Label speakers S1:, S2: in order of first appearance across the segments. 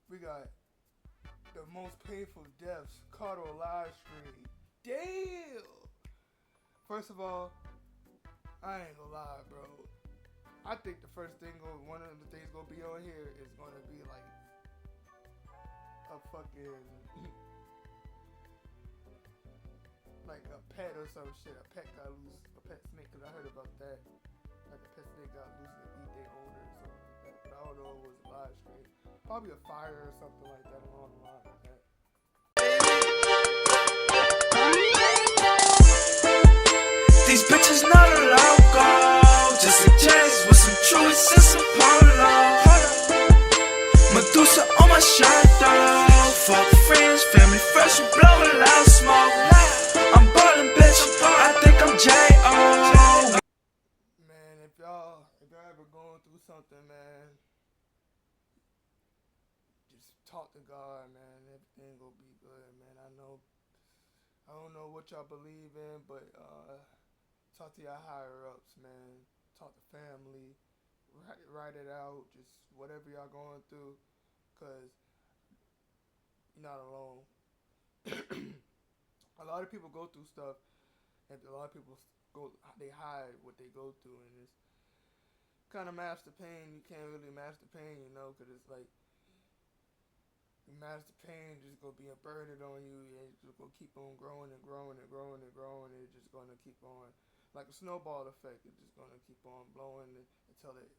S1: We got the most painful deaths caught on live stream. Damn! First of all, I ain't gonna lie, bro. I think the first thing, one of the things gonna be on here is gonna be like a fucking, like a pet or some shit. A pet got loose, a pet snake, cause I heard about that. Like a pet snake got loose and eat their owner or something like that. But I don't know if it was a live stream. Probably a fire or something like that along the line like that.
S2: These bitches not a logo, just a chase with some choice and some polo. Medusa on my shirt though. Fuck friends, family first, we blow a loud smoke. I'm ballin', bitch, I think I'm J.O.
S1: Man, if y'all ever going through something, man, just talk to God, man. Everything gonna be good, man. I don't know what y'all believe in, but talk to your higher ups, man. Talk to family. Write it out. Just whatever y'all going through, cause you're not alone. A lot of people go through stuff, and a lot of people they hide what they go through, and it's kind of mask the pain. You can't really mask the pain, you know, cause it's like you mask the pain, just gonna be a burden on you, and it's just gonna keep on growing and growing and growing and growing. And it's just gonna keep on. Like a snowball effect, it's just gonna keep on blowing until it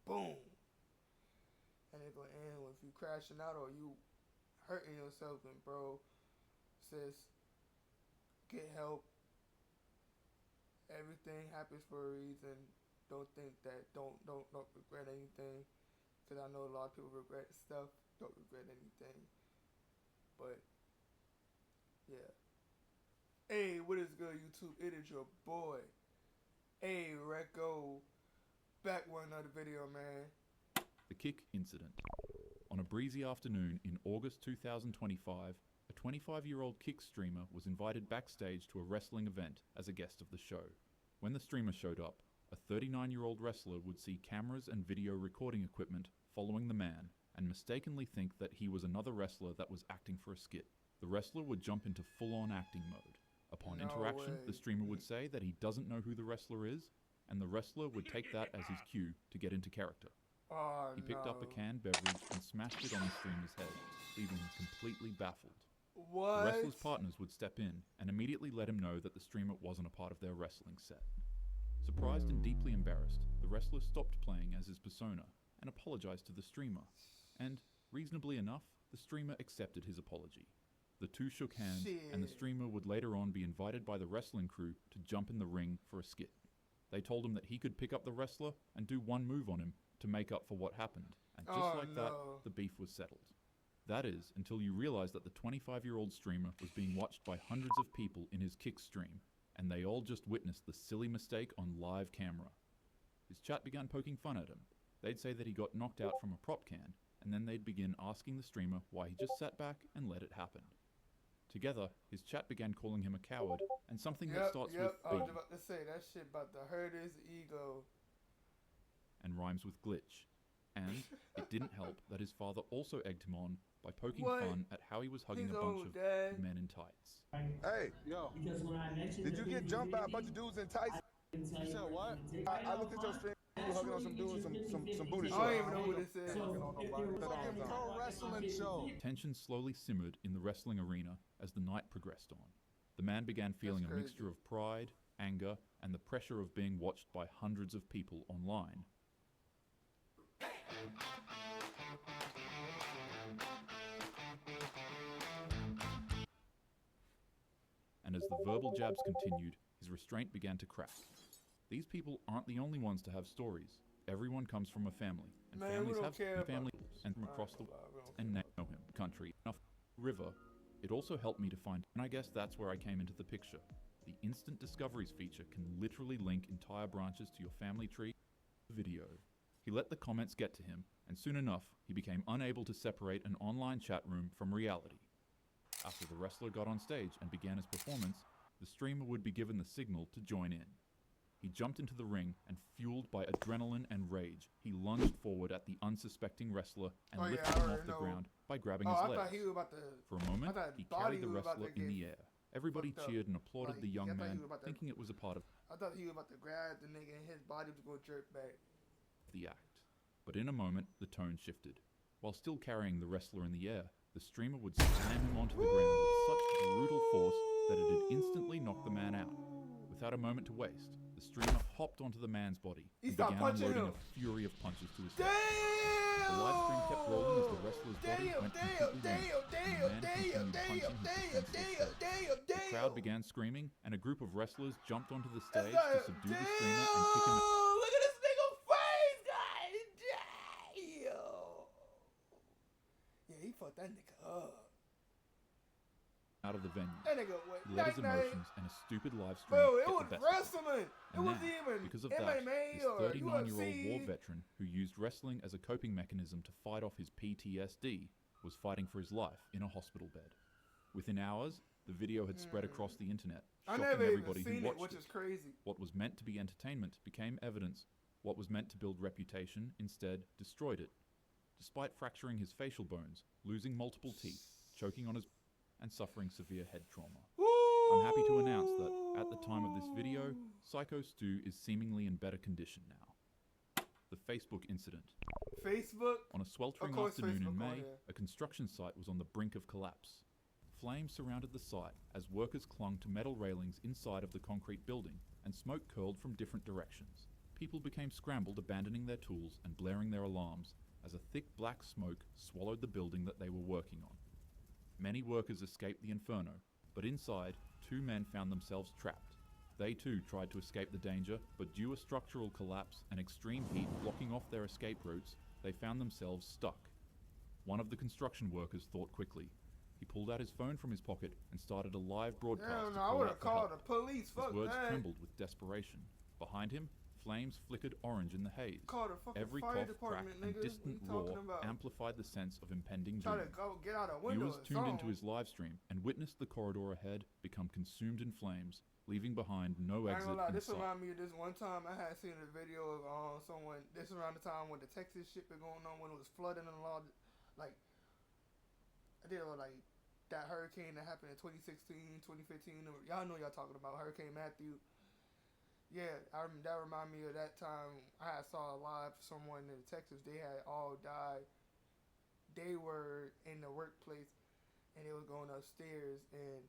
S1: boom, and it's gonna end with you crashing out or you hurting yourself. And bro, sis, get help. Everything happens for a reason. Don't think that. Don't regret anything, because I know a lot of people regret stuff. Don't regret anything. But yeah. Hey, what is good, YouTube? It is your boy, hey, Recco, back with another video, man.
S3: The kick incident. On a breezy afternoon in August 2025, a 25-year-old kick streamer was invited backstage to a wrestling event as a guest of the show. When the streamer showed up, a 39-year-old wrestler would see cameras and video recording equipment following the man and mistakenly think that he was another wrestler that was acting for a skit. The wrestler would jump into full-on acting mode. Upon interaction, the streamer would say that he doesn't know who the wrestler is, and the wrestler would take that as his cue to get into character. He picked up a canned beverage and smashed it on the streamer's head, leaving him completely baffled.
S1: What?
S3: The wrestler's partners would step in and immediately let him know that the streamer wasn't a part of their wrestling set. Surprised and deeply embarrassed, the wrestler stopped playing as his persona and apologized to the streamer. And, reasonably enough, the streamer accepted his apology. The two shook hands, and the streamer would later on be invited by the wrestling crew to jump in the ring for a skit. They told him that he could pick up the wrestler and do one move on him to make up for what happened, and just that, the beef was settled. That is, until you realize that the 25-year-old streamer was being watched by hundreds of people in his kick stream, and they all just witnessed the silly mistake on live camera. His chat began poking fun at him. They'd say that he got knocked out from a prop can, and then they'd begin asking the streamer why he just sat back and let it happen. Together, his chat began calling him a coward and something that starts with
S1: I
S3: B
S1: was about to say that shit about to hurt his ego.
S3: And rhymes with glitch. And it didn't help that his father also egged him on by poking fun at how he was hugging a bunch of men in tights.
S4: Hey, yo, did you get jumped by a bunch of dudes in tights? You said what? I looked at your stream. You were hugging on some dudes, some booty shorts.
S1: I don't even know who this is.
S4: Pro wrestling show.
S3: Tension slowly simmered in the wrestling arena as the night progressed on. The man began feeling a mixture of pride, anger, and the pressure of being watched by hundreds of people online. And as the verbal jabs continued, his restraint began to crack. These people aren't the only ones to have stories. Everyone comes from a family, and families have families and from across the world and know him, country, enough river. It also helped me to find, and I guess that's where I came into the picture. The instant discoveries feature can literally link entire branches to your family tree. Video. He let the comments get to him, and soon enough, he became unable to separate an online chat room from reality. After the wrestler got on stage and began his performance, the streamer would be given the signal to join in. he jumped into the ring and, fueled by adrenaline and rage, he lunged forward at the unsuspecting wrestler and lifted him off the ground by grabbing his
S1: I
S3: legs.
S1: thought he was about to,
S3: For a moment, he carried the wrestler in the air. Everybody
S1: fucked up.
S3: cheered and applauded
S1: Like,
S3: the young
S1: I thought he
S3: man,
S1: was about to-
S3: thinking it was a part of
S1: I thought he was about to grab the nigga and his body was going to jerk back.
S3: the act. But in a moment, the tone shifted. While still carrying the wrestler in the air, the streamer would slam him onto the ground with such brutal force that it had instantly knocked the man out. Without a moment to waste, the streamer hopped onto the man's body
S1: He
S3: and
S1: started
S3: began
S1: punching
S3: unloading
S1: him.
S3: a fury of punches to his
S1: Damn!
S3: head. The live stream kept rolling as the wrestler's body
S1: Damn,
S3: went
S1: damn,
S3: completely
S1: damn,
S3: limp,
S1: damn,
S3: and the man
S1: damn,
S3: continued
S1: damn,
S3: punching his
S1: damn,
S3: defenseless
S1: damn,
S3: foe.
S1: damn.
S3: The crowd began screaming, and a group of wrestlers jumped onto the
S1: That's
S3: stage
S1: not-
S3: to subdue the streamer and kick him out.
S1: Damn! Look at this nigga face, guys! Damn! Yeah, he fucked that nigga up.
S3: Out of the venue.
S1: That nigga went
S3: He let his
S1: night-night.
S3: emotions and a stupid live stream
S1: Bro, it
S3: get
S1: was
S3: the best of him.
S1: wrestling. It
S3: And
S1: wasn't
S3: now,
S1: even
S3: because of
S1: MMA
S3: that, this
S1: or
S3: 39-year-old
S1: UFC.
S3: war veteran who used wrestling as a coping mechanism to fight off his PTSD was fighting for his life in a hospital bed. Within hours, the video had spread across the internet,
S1: I
S3: shocking
S1: never
S3: everybody
S1: even
S3: who
S1: seen it,
S3: watched
S1: which is crazy.
S3: What was meant to be entertainment became evidence. What was meant to build reputation instead destroyed it. Despite fracturing his facial bones, losing multiple teeth, choking on his and suffering severe head trauma. I'm happy to announce that, at the time of this video, Psycho Stu is seemingly in better condition now. The Facebook incident.
S1: Facebook.
S3: On a sweltering
S1: Of course
S3: afternoon in
S1: Facebook
S3: May,
S1: on there.
S3: a construction site was on the brink of collapse. Flames surrounded the site as workers clung to metal railings inside of the concrete building, and smoke curled from different directions. People became scrambled, abandoning their tools and blaring their alarms as a thick black smoke swallowed the building that they were working on. Many workers escaped the inferno, but inside, two men found themselves trapped. They too tried to escape the danger, but due to structural collapse and extreme heat blocking off their escape routes, they found themselves stuck. One of the construction workers thought quickly. He pulled out his phone from his pocket and started a live broadcast
S1: Hell
S3: to
S1: no, I
S3: call
S1: would
S3: out
S1: have
S3: for
S1: called
S3: help.
S1: the police. Fuck
S3: His words
S1: that.
S3: trembled with desperation. Behind him, flames flickered orange in the haze.
S1: Call the fucking
S3: Every
S1: fire
S3: cough, crack,
S1: department,
S3: and
S1: nigga.
S3: distant
S1: What you
S3: roar
S1: talking about?
S3: amplified the sense of impending
S1: Try
S3: doom.
S1: to go get out a window.
S3: Viewers tuned into his live stream and witnessed the corridor ahead become consumed in flames, leaving behind no
S1: I ain't
S3: exit
S1: gonna lie,
S3: in
S1: this
S3: sight.
S1: remind me of this one time I had seen a video of someone. This around the time when the Texas shit been going on when it was flooding and a lot. Like I did like that hurricane that happened in 2016, 2015. Y'all know y'all talking about Hurricane Matthew. Yeah, that remind me of that time I had saw a live someone in Texas. They had all died. They were in the workplace and they was going upstairs and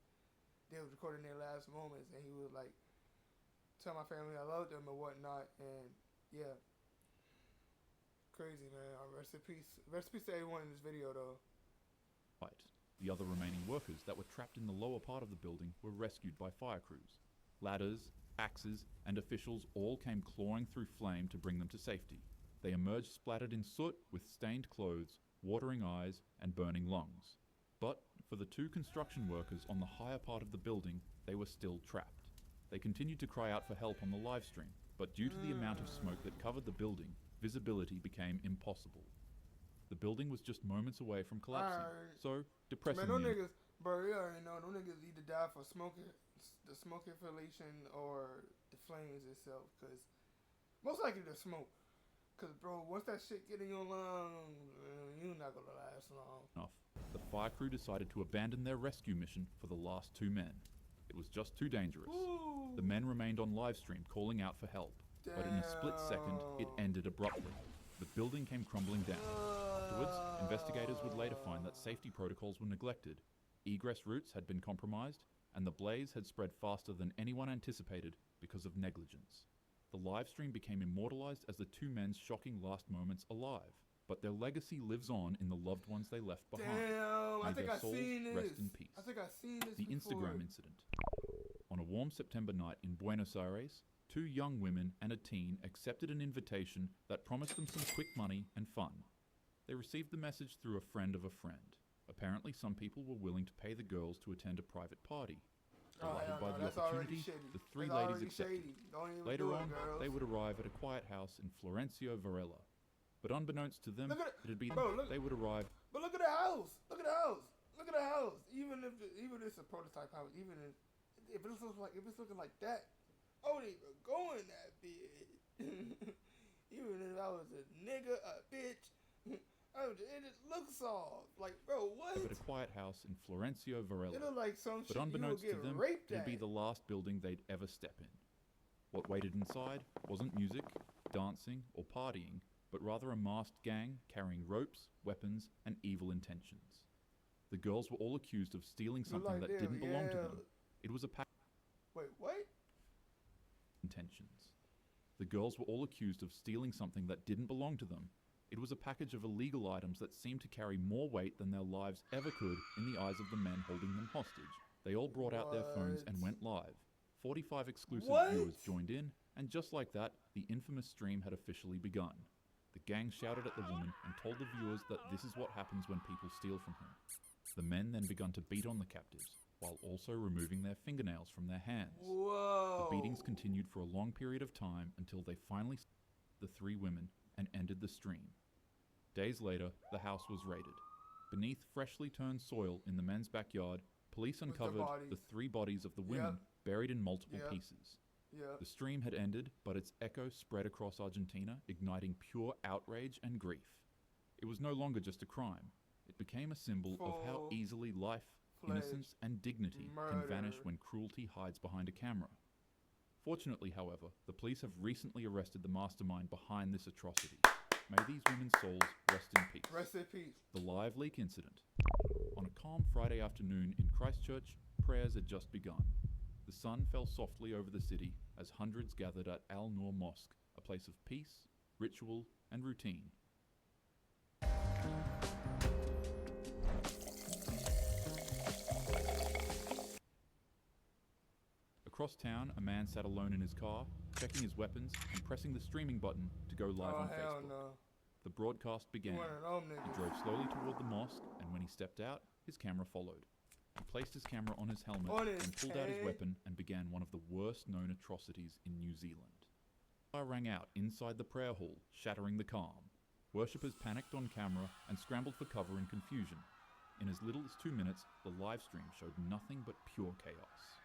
S1: they was recording their last moments, and he was like, tell my family I love them and whatnot, and yeah. Crazy, man. Rest in peace. Rest in peace to everyone in this video, though.
S3: Right. The other remaining workers that were trapped in the lower part of the building were rescued by fire crews. Ladders, axes, and officials all came clawing through flame to bring them to safety. They emerged splattered in soot with stained clothes, watering eyes, and burning lungs. But for the two construction workers on the higher part of the building, they were still trapped. They continued to cry out for help on the live stream, but due to the amount of smoke that covered the building, visibility became impossible. The building was just moments away from collapsing,
S1: Alright.
S3: so
S1: Man,
S3: depressingly,
S1: no niggas, bro, you already know, no niggas either die for smoking, the smoke inhalation or the flames itself, because most likely the smoke. Because, bro, once that shit get in your lungs, you're not going to last long.
S3: enough, the fire crew decided to abandon their rescue mission for the last two men. It was just too dangerous.
S1: Ooh.
S3: The men remained on livestream calling out for help, but in a split second, it ended abruptly. The building came crumbling down. Afterwards, investigators would later find that safety protocols were neglected, egress routes had been compromised, and the blaze had spread faster than anyone anticipated because of negligence. The livestream became immortalized as the two men's shocking last moments alive, but their legacy lives on in the loved ones they left behind.
S1: Damn,
S3: May
S1: I think
S3: their
S1: I've
S3: souls
S1: seen this.
S3: rest in peace.
S1: I think I've seen this
S3: The
S1: before.
S3: Instagram incident. On a warm September night in Buenos Aires, two young women and a teen accepted an invitation that promised them some quick money and fun. They received the message through a friend of a friend. Apparently, some people were willing to pay the girls to attend a private party. Delighted
S1: hell
S3: by
S1: no,
S3: the
S1: that's already
S3: opportunity,
S1: shady.
S3: the three
S1: That's
S3: ladies
S1: already
S3: accepted.
S1: shady. Don't even
S3: Later
S1: do it,
S3: on,
S1: girls.
S3: they would arrive at a quiet house in Florencio Varela. But unbeknownst to them,
S1: Look at it.
S3: it had been
S1: Bro, look.
S3: they would arrive
S1: But look at the house. Look at the house. Look at the house. Even if it's a prototype house, even if it's looking like that, I wouldn't even go in that bitch. Even if I was a nigga, a bitch, it just looks soft. Like, bro, what?
S3: At a quiet house in Florencio Varela.
S1: It looked like some
S3: But
S1: shit
S3: unbeknownst
S1: you
S3: to
S1: would get
S3: them,
S1: raped
S3: it'd
S1: at.
S3: be the last building they'd ever step in. What waited inside wasn't music, dancing, or partying, but rather a masked gang carrying ropes, weapons, and evil intentions. The girls were all accused of stealing something that didn't belong to them. It was a pack.
S1: Wait, what?
S3: Intentions. The girls were all accused of stealing something that didn't belong to them. It was a package of illegal items that seemed to carry more weight than their lives ever could in the eyes of the men holding them hostage. They all brought out their phones and went live. 45 exclusive viewers joined in, and just like that, the infamous stream had officially begun. The gang shouted at the woman and told the viewers that this is what happens when people steal from him. The men then begun to beat on the captives, while also removing their fingernails from their hands.
S1: Whoa.
S3: The beatings continued for a long period of time until they finally the three women and ended the stream. Days later, the house was raided. Beneath freshly turned soil in the men's backyard, police uncovered the three bodies of the women buried in multiple pieces. The stream had ended, but its echo spread across Argentina, igniting pure outrage and grief. It was no longer just a crime. It became a symbol of how easily life, innocence, and dignity can vanish when cruelty hides behind a camera. Fortunately, however, the police have recently arrested the mastermind behind this atrocity. May these women's souls rest in peace.
S1: Rest in peace.
S3: The live leak incident. On a calm Friday afternoon in Christchurch, prayers had just begun. The sun fell softly over the city as hundreds gathered at Al Noor Mosque, a place of peace, ritual, and routine. Across town, a man sat alone in his car, checking his weapons and pressing the streaming button to go live on Facebook.
S1: No.
S3: The broadcast began. He drove slowly toward the mosque, and when he stepped out, his camera followed. He placed his camera on his helmet and pulled out his weapon and began one of the worst known atrocities in New Zealand. Fire rang out inside the prayer hall, shattering the calm. Worshippers panicked on camera and scrambled for cover in confusion. In as little as 2 minutes, the live stream showed nothing but pure chaos.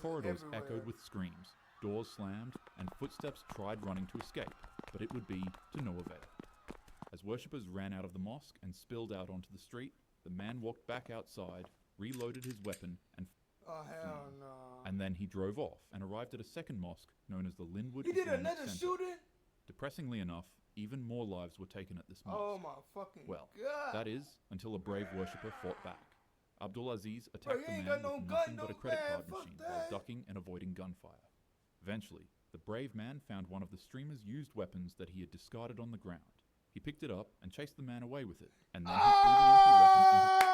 S3: Corridors echoed with screams, doors slammed, and footsteps tried running to escape, but it would be to no avail. As worshippers ran out of the mosque and spilled out onto the street, the man walked back outside, reloaded his weapon, and and then he drove off and arrived at a second mosque known as the Linwood Islamic
S1: He did another
S3: Center.
S1: shooting?
S3: Depressingly enough, even more lives were taken at this mosque.
S1: Oh my fucking
S3: God.
S1: God.
S3: That is, until a brave worshipper fought back. Abdulaziz attacked the
S1: ain't
S3: man
S1: got no
S3: with
S1: gun,
S3: nothing
S1: no
S3: but a credit
S1: man,
S3: card
S1: fuck
S3: machine
S1: that.
S3: while ducking and avoiding gunfire. Eventually, the brave man found one of the streamer's used weapons that he had discarded on the ground. He picked it up and chased the man away with it, and then he threw the empty weapon into...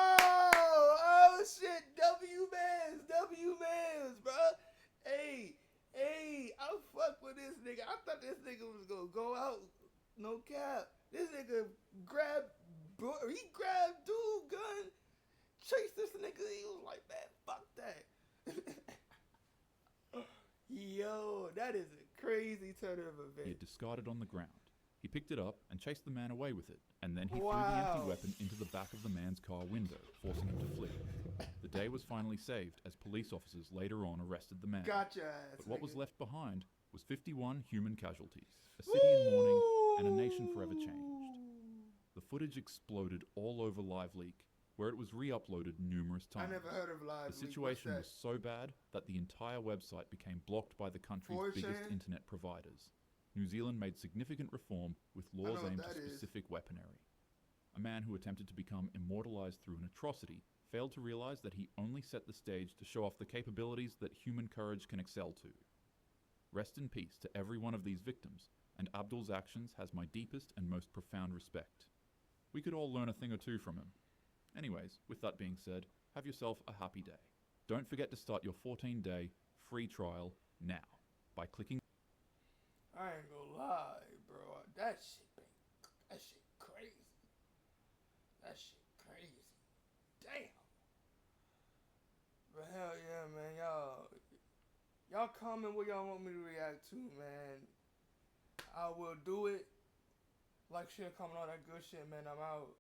S1: Oh shit, W mans, bro. Hey, I fuck with this nigga. I thought this nigga was gonna go out, no cap. This nigga grabbed dude gun, chased this nigga. He was like, man, fuck that. Yo, that is a crazy turn of events.
S3: He had discarded on the ground. He picked it up and chased the man away with it, and then he threw the empty weapon into the back of the man's car window, forcing him to flee. The day was finally saved as police officers later on arrested the man.
S1: Gotcha.
S3: But what was left behind was 51 human casualties, a city in mourning, and a nation forever changed. The footage exploded all over LiveLeak, where it was re-uploaded numerous times.
S1: I never heard of LiveLeak.
S3: The situation was so bad that the entire website became blocked by the country's biggest internet providers. New Zealand made significant reform with laws aimed at specific weaponry. A man who attempted to become immortalized through an atrocity failed to realize that he only set the stage to show off the capabilities that human courage can excel to. Rest in peace to every one of these victims, and Abdul's actions has my deepest and most profound respect. We could all learn a thing or two from him. Anyways, with that being said, have yourself a happy day. Don't forget to start your 14-day free trial now by clicking.
S1: I ain't gonna lie, bro. That shit crazy. That shit crazy. Damn. But hell yeah, man. Y'all comment what y'all want me to react to, man. I will do it. Like, share, comment, all that good shit, man. I'm out.